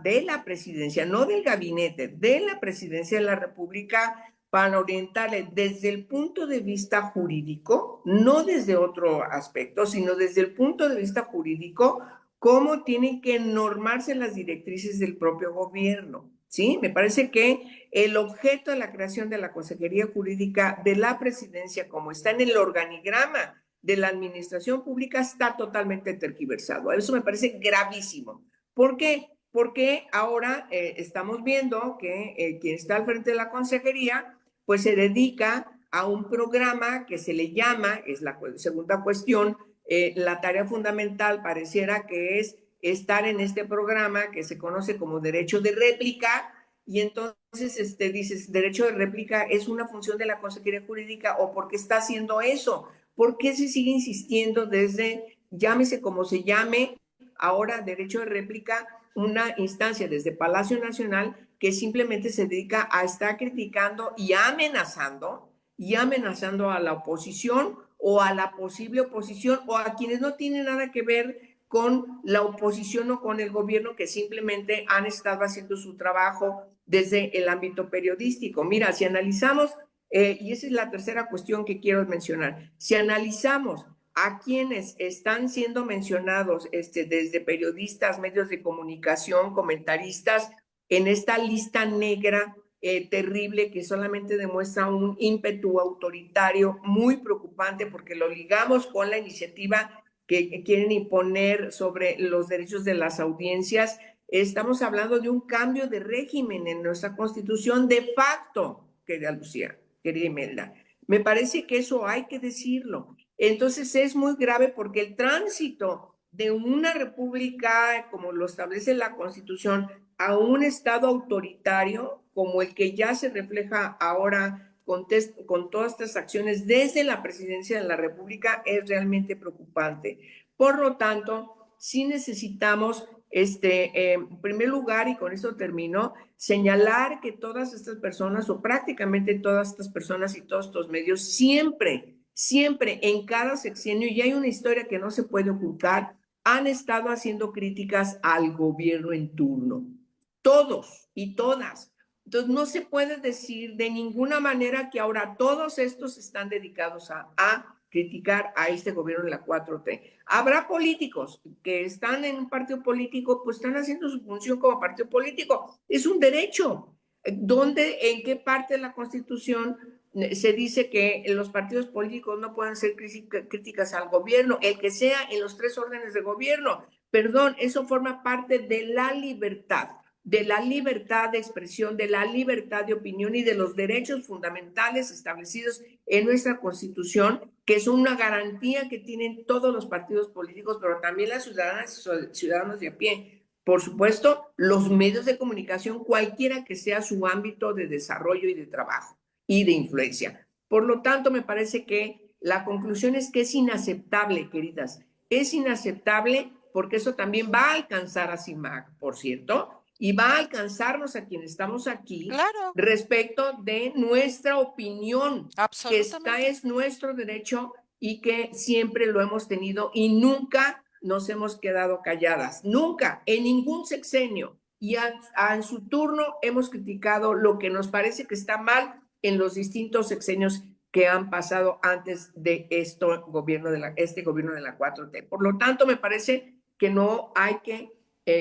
de la Presidencia, no del gabinete, de la Presidencia de la República, para orientarle desde el punto de vista jurídico, no desde otro aspecto, sino desde el punto de vista jurídico, cómo tienen que normarse las directrices del propio gobierno, ¿sí? Me parece que el objeto de la creación de la Consejería Jurídica de la Presidencia, como está en el organigrama de la administración pública, está totalmente tergiversado. Eso me parece gravísimo. ¿Por qué? Porque ahora estamos viendo que quien está al frente de la consejería pues se dedica a un programa que se le llama, es la segunda cuestión, la tarea fundamental pareciera que es estar en este programa que se conoce como derecho de réplica, y entonces dices, derecho de réplica es una función de la Consejería Jurídica, o por qué está haciendo eso, por qué se sigue insistiendo desde, llámese como se llame, ahora derecho de réplica, una instancia desde Palacio Nacional que simplemente se dedica a estar criticando y amenazando a la oposición o a la posible oposición o a quienes no tienen nada que ver con la oposición o con el gobierno, que simplemente han estado haciendo su trabajo desde el ámbito periodístico. Mira, si analizamos, y esa es la tercera cuestión que quiero mencionar, si analizamos a quienes están siendo mencionados desde periodistas, medios de comunicación, comentaristas, en esta lista negra terrible que solamente demuestra un ímpetu autoritario muy preocupante, porque lo ligamos con la iniciativa que quieren imponer sobre los derechos de las audiencias. Estamos hablando de un cambio de régimen en nuestra Constitución de facto, querida Lucía, querida Imelda. Me parece que eso hay que decirlo. Entonces es muy grave porque el tránsito de una república, como lo establece la Constitución, a un estado autoritario, como el que ya se refleja ahora con todas estas acciones desde la presidencia de la República, es realmente preocupante. Por lo tanto, sí necesitamos, en primer lugar, y con esto termino, señalar que todas estas personas, o prácticamente todas estas personas y todos estos medios, siempre en cada sexenio, y hay una historia que no se puede ocultar, han estado haciendo críticas al gobierno en turno. Todos y todas. Entonces, no se puede decir de ninguna manera que ahora todos estos están dedicados a criticar a este gobierno de la 4T. Habrá políticos que están en un partido político, pues están haciendo su función como partido político. Es un derecho. ¿En qué parte de la Constitución se dice que los partidos políticos no puedan hacer críticas al gobierno? El que sea en los 3 órdenes de gobierno. Perdón, eso forma parte de la libertad de expresión, de la libertad de opinión y de los derechos fundamentales establecidos en nuestra Constitución, que son una garantía que tienen todos los partidos políticos, pero también las ciudadanos de a pie. Por supuesto, los medios de comunicación, cualquiera que sea su ámbito de desarrollo y de trabajo y de influencia. Por lo tanto, me parece que la conclusión es que es inaceptable, queridas. Es inaceptable porque eso también va a alcanzar a CIMAC, por cierto, y va a alcanzarnos a quienes estamos aquí Claro, respecto de nuestra opinión, que absolutamente. es nuestro derecho y que siempre lo hemos tenido y nunca nos hemos quedado calladas, nunca, en ningún sexenio. Y en su turno hemos criticado lo que nos parece que está mal en los distintos sexenios que han pasado antes de este gobierno de la 4T. Por lo tanto, me parece que no hay que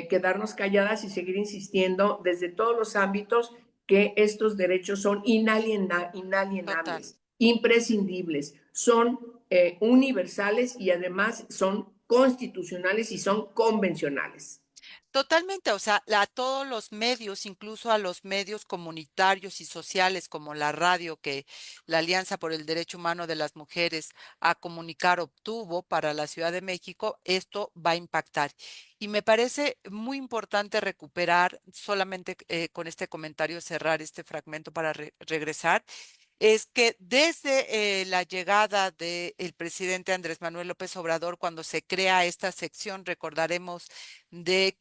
quedarnos calladas y seguir insistiendo desde todos los ámbitos que estos derechos son inalienables, imprescindibles, son universales y además son constitucionales y son convencionales. Totalmente, o sea, a todos los medios, incluso a los medios comunitarios y sociales como la radio que la Alianza por el Derecho Humano de las Mujeres a Comunicar obtuvo para la Ciudad de México, esto va a impactar. Y me parece muy importante recuperar, solamente con este comentario cerrar este fragmento para regresar, es que desde la llegada del presidente Andrés Manuel López Obrador, cuando se crea esta sección, recordaremos de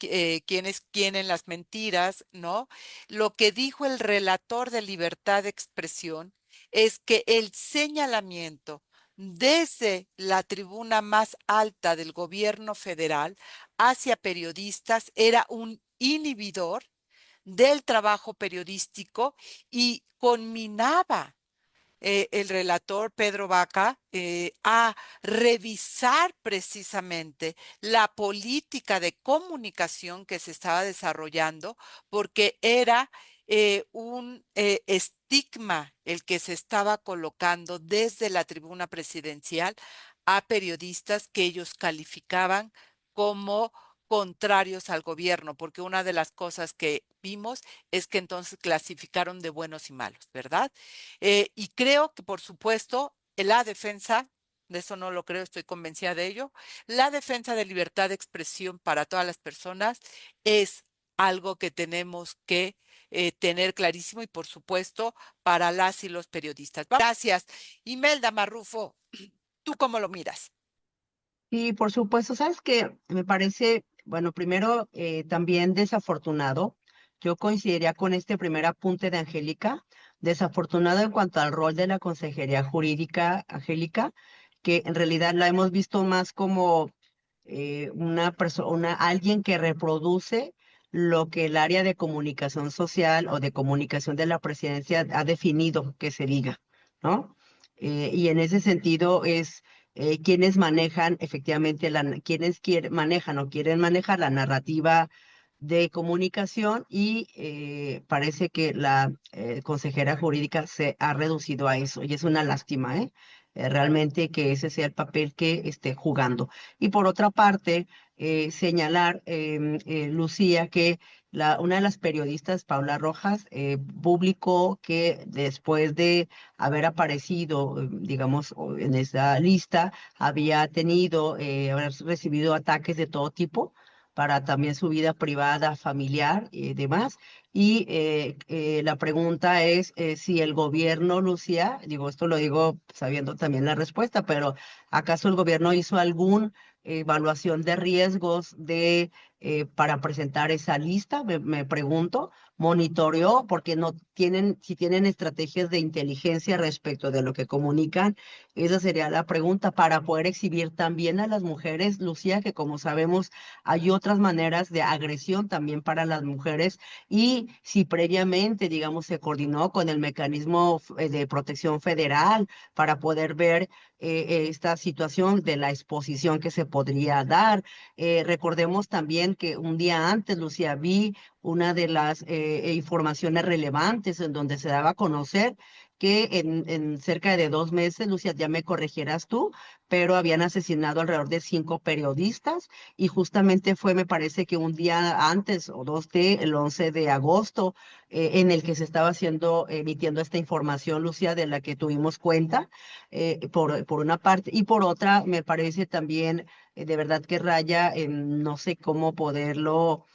quién es quién en las mentiras, ¿no? Lo que dijo el relator de libertad de expresión es que el señalamiento desde la tribuna más alta del gobierno federal hacia periodistas era un inhibidor del trabajo periodístico y conminaba el relator Pedro Vaca a revisar precisamente la política de comunicación que se estaba desarrollando, porque era un estigma el que se estaba colocando desde la tribuna presidencial a periodistas que ellos calificaban como contrarios al gobierno, porque una de las cosas que vimos es que entonces clasificaron de buenos y malos, ¿verdad? Y creo que, por supuesto, la defensa, de eso no lo creo, estoy convencida de ello, la defensa de libertad de expresión para todas las personas es algo que tenemos que tener clarísimo y, por supuesto, para las y los periodistas. Gracias. Imelda Marrufo, ¿tú cómo lo miras? Y por supuesto, ¿sabes qué? Me parece, bueno, primero también desafortunado. Yo coincidiría con este primer apunte de Angélica, desafortunado en cuanto al rol de la Consejería Jurídica, Angélica, que en realidad la hemos visto más como una persona, alguien que reproduce lo que el área de comunicación social o de comunicación de la presidencia ha definido que se diga, ¿no? Y en ese sentido es quienes manejan efectivamente, manejan o quieren manejar la narrativa de comunicación y parece que la consejera jurídica se ha reducido a eso y es una lástima, ¿eh? Realmente que ese sea el papel que esté jugando. Y por otra parte, señalar, Lucía, que una de las periodistas, Paula Rojas, publicó que después de haber aparecido, digamos, en esa lista, haber recibido ataques de todo tipo para también su vida privada, familiar y demás. Y la pregunta es si el gobierno, Lucía, digo, esto lo digo sabiendo también la respuesta, pero ¿acaso el gobierno hizo alguna evaluación de riesgos de para presentar esa lista, me pregunto, monitoreó, porque no tienen, si tienen estrategias de inteligencia respecto de lo que comunican, esa sería la pregunta, para poder exhibir también a las mujeres, Lucía, que como sabemos hay otras maneras de agresión también para las mujeres, y si previamente, digamos, se coordinó con el mecanismo de protección federal para poder ver esta situación de la exposición que se podría dar. Recordemos también que un día antes, Lucía, vi una de las informaciones relevantes en donde se daba a conocer que en cerca de 2 meses, Lucía, ya me corregirás tú, pero habían asesinado alrededor de 5 periodistas, y justamente fue, me parece que un día antes o dos el 11 de agosto, en el que se estaba emitiendo esta información, Lucía, de la que tuvimos cuenta, por una parte, y por otra, me parece también de verdad que raya en no sé cómo poderlo,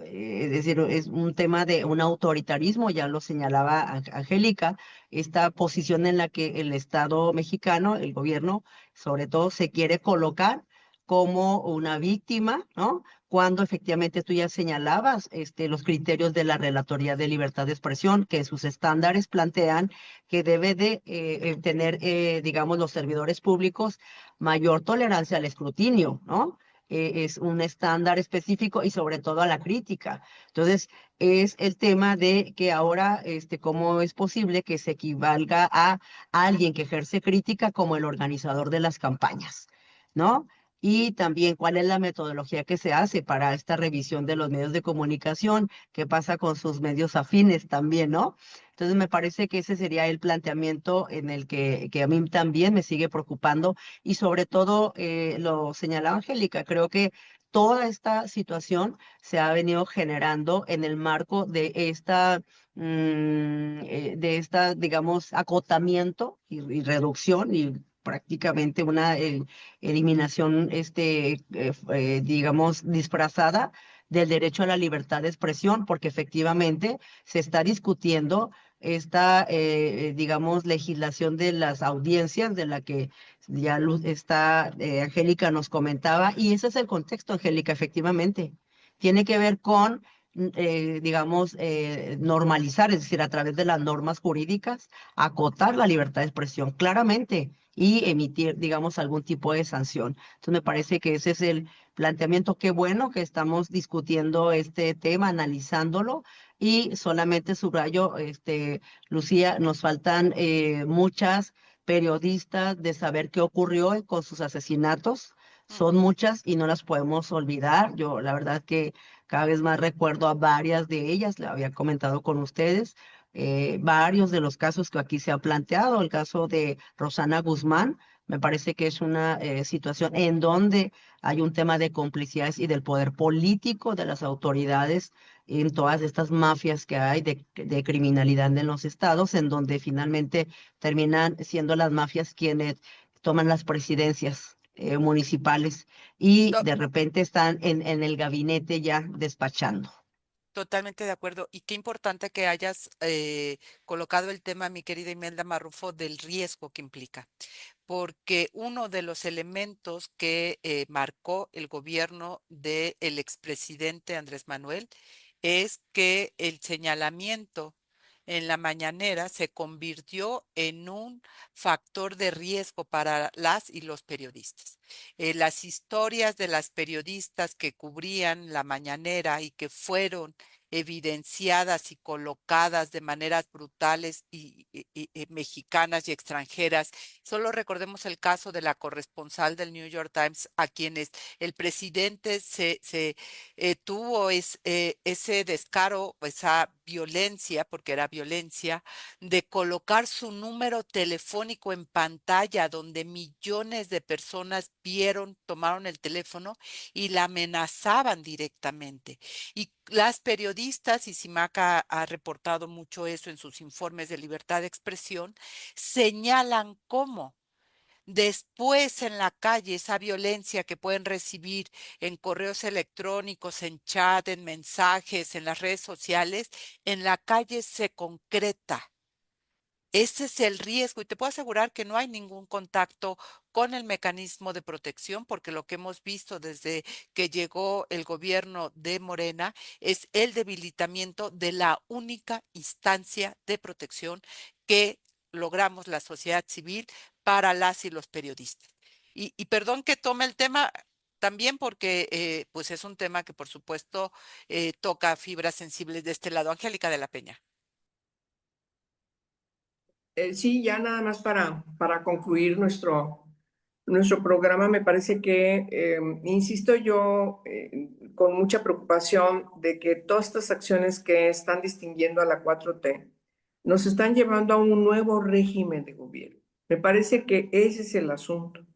es decir, es un tema de un autoritarismo, ya lo señalaba Angélica, esta posición en la que el Estado mexicano, el gobierno, sobre todo, se quiere colocar como una víctima, ¿no? Cuando efectivamente tú ya señalabas los criterios de la Relatoría de Libertad de Expresión, que en sus estándares plantean que debe de tener, digamos, los servidores públicos mayor tolerancia al escrutinio, ¿no? Es un estándar específico y sobre todo a la crítica. Entonces, es el tema de que ahora, cómo es posible que se equivalga a alguien que ejerce crítica como el organizador de las campañas, ¿no? Y también cuál es la metodología que se hace para esta revisión de los medios de comunicación, qué pasa con sus medios afines también, ¿no? Entonces me parece que ese sería el planteamiento en el que a mí también me sigue preocupando, y sobre todo, lo señalaba Angélica, creo que toda esta situación se ha venido generando en el marco de esta, digamos, acotamiento y reducción y prácticamente una eliminación, digamos, disfrazada del derecho a la libertad de expresión, porque efectivamente se está discutiendo esta, digamos, legislación de las audiencias, de la que ya Angélica nos comentaba, y ese es el contexto, Angélica, efectivamente. Tiene que ver con, digamos, normalizar, es decir, a través de las normas jurídicas, acotar la libertad de expresión claramente y emitir, digamos, algún tipo de sanción. Entonces, me parece que ese es el planteamiento. Qué bueno que estamos discutiendo este tema, analizándolo, y solamente subrayo, Lucía, nos faltan muchas periodistas de saber qué ocurrió con sus asesinatos. Son muchas y no las podemos olvidar. Yo, la verdad que cada vez más recuerdo a varias de ellas, le había comentado con ustedes, varios de los casos que aquí se ha planteado. El caso de Rosana Guzmán, me parece que es una situación en donde hay un tema de complicidades y del poder político de las autoridades en todas estas mafias que hay de criminalidad en los estados, en donde finalmente terminan siendo las mafias quienes toman las presidencias municipales, y To- de repente están en el gabinete ya despachando. Totalmente de acuerdo. Y qué importante que hayas colocado el tema, mi querida Imelda Marrufo, del riesgo que implica, porque uno de los elementos que marcó el gobierno del expresidente Andrés Manuel es que el señalamiento en la mañanera se convirtió en un factor de riesgo para las y los periodistas. Las historias de las periodistas que cubrían la mañanera y que fueron evidenciadas y colocadas de maneras brutales y mexicanas y extranjeras. Solo recordemos el caso de la corresponsal del New York Times, a quienes el presidente tuvo ese descaro, esa violencia, porque era violencia, de colocar su número telefónico en pantalla, donde millones de personas vieron, tomaron el teléfono y la amenazaban directamente. Y las periodistas, y Simaca ha reportado mucho eso en sus informes de libertad de expresión, señalan cómo después en la calle esa violencia que pueden recibir en correos electrónicos, en chat, en mensajes, en las redes sociales, en la calle se concreta Ese es el riesgo y te puedo asegurar que no hay ningún contacto con el mecanismo de protección, porque lo que hemos visto desde que llegó el gobierno de Morena es el debilitamiento de la única instancia de protección que logramos la sociedad civil para las y los periodistas. Y perdón que tome el tema también porque pues es un tema que por supuesto toca fibras sensibles de este lado. Angélica de la Peña. Sí, ya nada más para concluir nuestro programa, me parece que, insisto yo, con mucha preocupación de que todas estas acciones que están distinguiendo a la 4T nos están llevando a un nuevo régimen de gobierno. Me parece que ese es el asunto.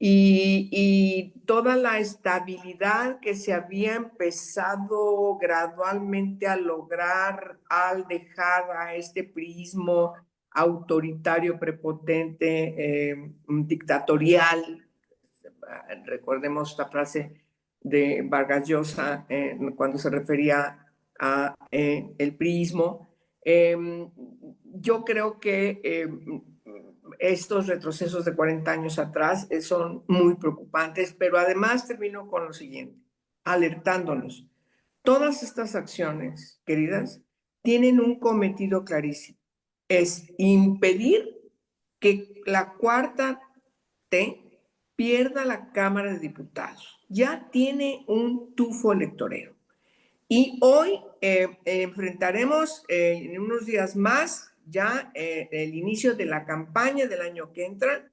Y toda la estabilidad que se había empezado gradualmente a lograr al dejar a este prismo autoritario, prepotente, dictatorial. Recordemos esta frase de Vargas Llosa cuando se refería a el prismo. Yo creo que estos retrocesos de 40 años atrás son muy preocupantes, pero además termino con lo siguiente, alertándonos. Todas estas acciones, queridas, tienen un cometido clarísimo, es impedir que la cuarta T pierda la Cámara de Diputados. Ya tiene un tufo electorero. Y hoy enfrentaremos en unos días más ya el inicio de la campaña del año que entra,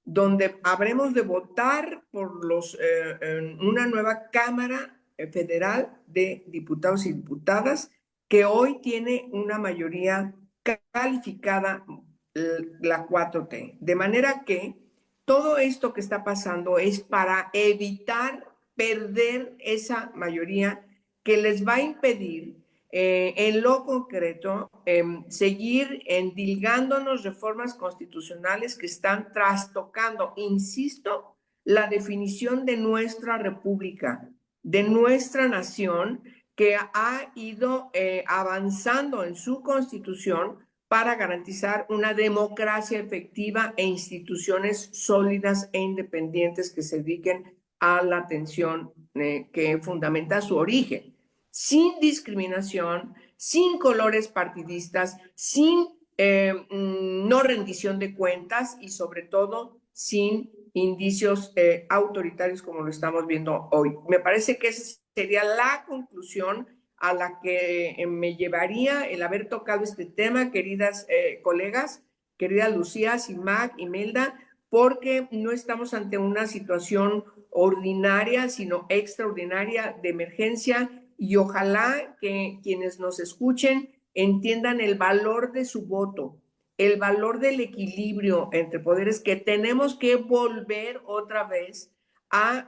donde habremos de votar por una nueva Cámara Federal de Diputados y Diputadas que hoy tiene una mayoría calificada, la 4T. De manera que todo esto que está pasando es para evitar perder esa mayoría que les va a impedir en lo concreto seguir endilgándonos reformas constitucionales que están trastocando, insisto, la definición de nuestra república, de nuestra nación, que ha ido avanzando en su constitución para garantizar una democracia efectiva e instituciones sólidas e independientes que se dediquen a la atención que fundamenta su origen, sin discriminación, sin colores partidistas, sin no rendición de cuentas y sobre todo sin indicios autoritarios como lo estamos viendo hoy. Me parece que esa sería la conclusión a la que me llevaría el haber tocado este tema, queridas colegas, querida Lucía, Simac, Imelda, porque no estamos ante una situación ordinaria, sino extraordinaria de emergencia, y ojalá que quienes nos escuchen entiendan el valor de su voto, el valor del equilibrio entre poderes, que tenemos que volver otra vez a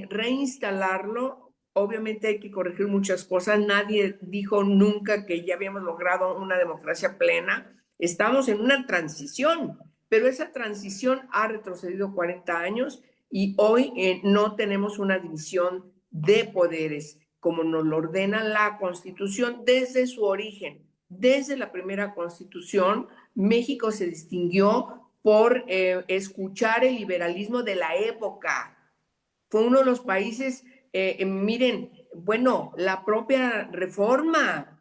reinstalarlo. Obviamente hay que corregir muchas cosas. Nadie dijo nunca que ya habíamos logrado una democracia plena. Estamos en una transición, pero esa transición ha retrocedido 40 años y hoy no tenemos una división de poderes como nos lo ordena la Constitución desde su origen. Desde la primera Constitución, México se distinguió por escuchar el liberalismo de la época. Fue uno de los países, miren, bueno, la propia reforma,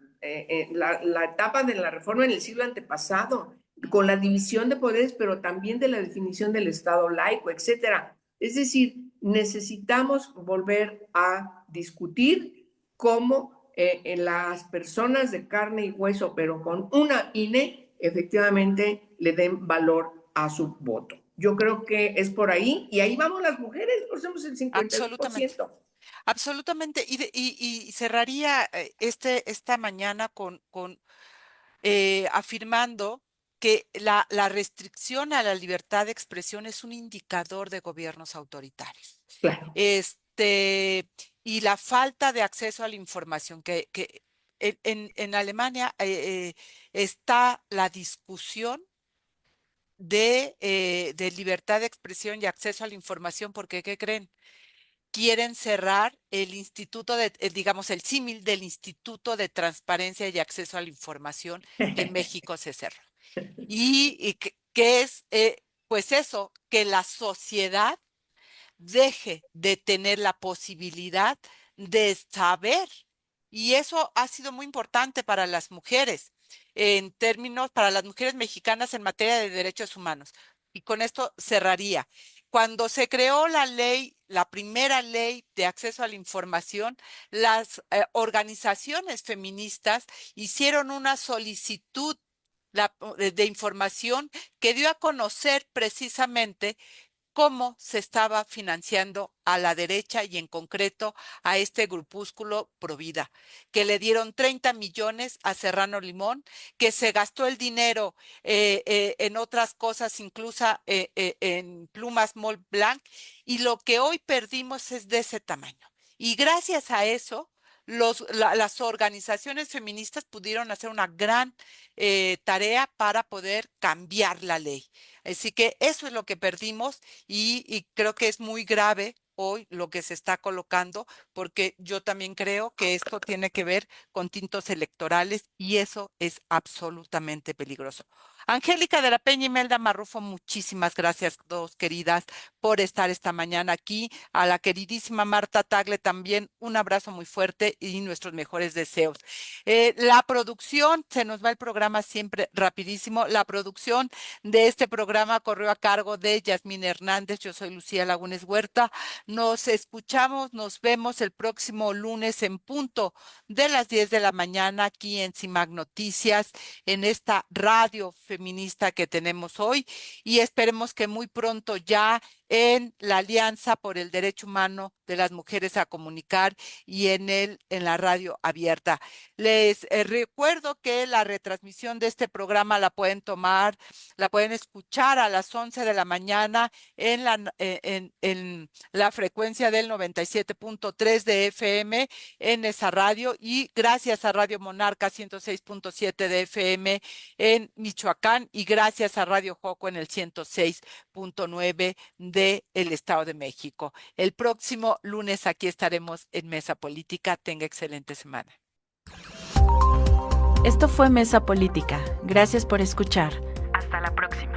la etapa de la reforma en el siglo antepasado, con la división de poderes, pero también de la definición del Estado laico, etcétera. Es decir, necesitamos volver a discutir cómo las personas de carne y hueso, pero con una INE, efectivamente le den valor a su voto. Yo creo que es por ahí, y ahí vamos las mujeres, pues somos el 52%. Absolutamente. Absolutamente. Y cerraría esta mañana con afirmando que la restricción a la libertad de expresión es un indicador de gobiernos autoritarios. Claro. Y la falta de acceso a la información, que en Alemania está la discusión de libertad de expresión y acceso a la información, porque ¿qué creen? Quieren cerrar el instituto digamos, el símil del Instituto de Transparencia y Acceso a la Información que en México se cerró. y que es, pues eso, que la sociedad deje de tener la posibilidad de saber. Y eso ha sido muy importante para las mujeres, en términos, para las mujeres mexicanas en materia de derechos humanos. Y con esto cerraría. Cuando se creó la ley, la primera ley de acceso a la información, las organizaciones feministas hicieron una solicitud de información que dio a conocer precisamente cómo se estaba financiando a la derecha y en concreto a este grupúsculo Provida, que le dieron 30 millones a Serrano Limón, que se gastó el dinero en otras cosas, incluso en plumas Mont Blanc, y lo que hoy perdimos es de ese tamaño. Y gracias a eso, las organizaciones feministas pudieron hacer una gran tarea para poder cambiar la ley. Así que eso es lo que perdimos y creo que es muy grave hoy lo que se está colocando, porque yo también creo que esto tiene que ver con tintos electorales y eso es absolutamente peligroso. Angélica de la Peña y Melda Marrufo, muchísimas gracias, dos queridas, por estar esta mañana aquí. A la queridísima Marta Tagle también un abrazo muy fuerte y nuestros mejores deseos. La producción, se nos va el programa siempre rapidísimo. La producción de este programa corrió a cargo de Yasmín Hernández. Yo soy Lucía Lagunes Huerta. Nos escuchamos, nos vemos el próximo lunes en punto de las 10 de la mañana aquí en CIMAC Noticias, en esta radio feminista que tenemos hoy y esperemos que muy pronto ya en la Alianza por el Derecho Humano de las Mujeres a Comunicar y en la radio abierta. Les recuerdo que la retransmisión de este programa la pueden escuchar a las 11 de la mañana en la frecuencia del 97.3 de FM en esa radio y gracias a Radio Monarca 106.7 de FM en Michoacán y gracias a Radio Joco en el 106.9 del Estado de México. El próximo lunes aquí estaremos en Mesa Política. Tenga excelente semana. Esto fue Mesa Política. Gracias por escuchar. Hasta la próxima.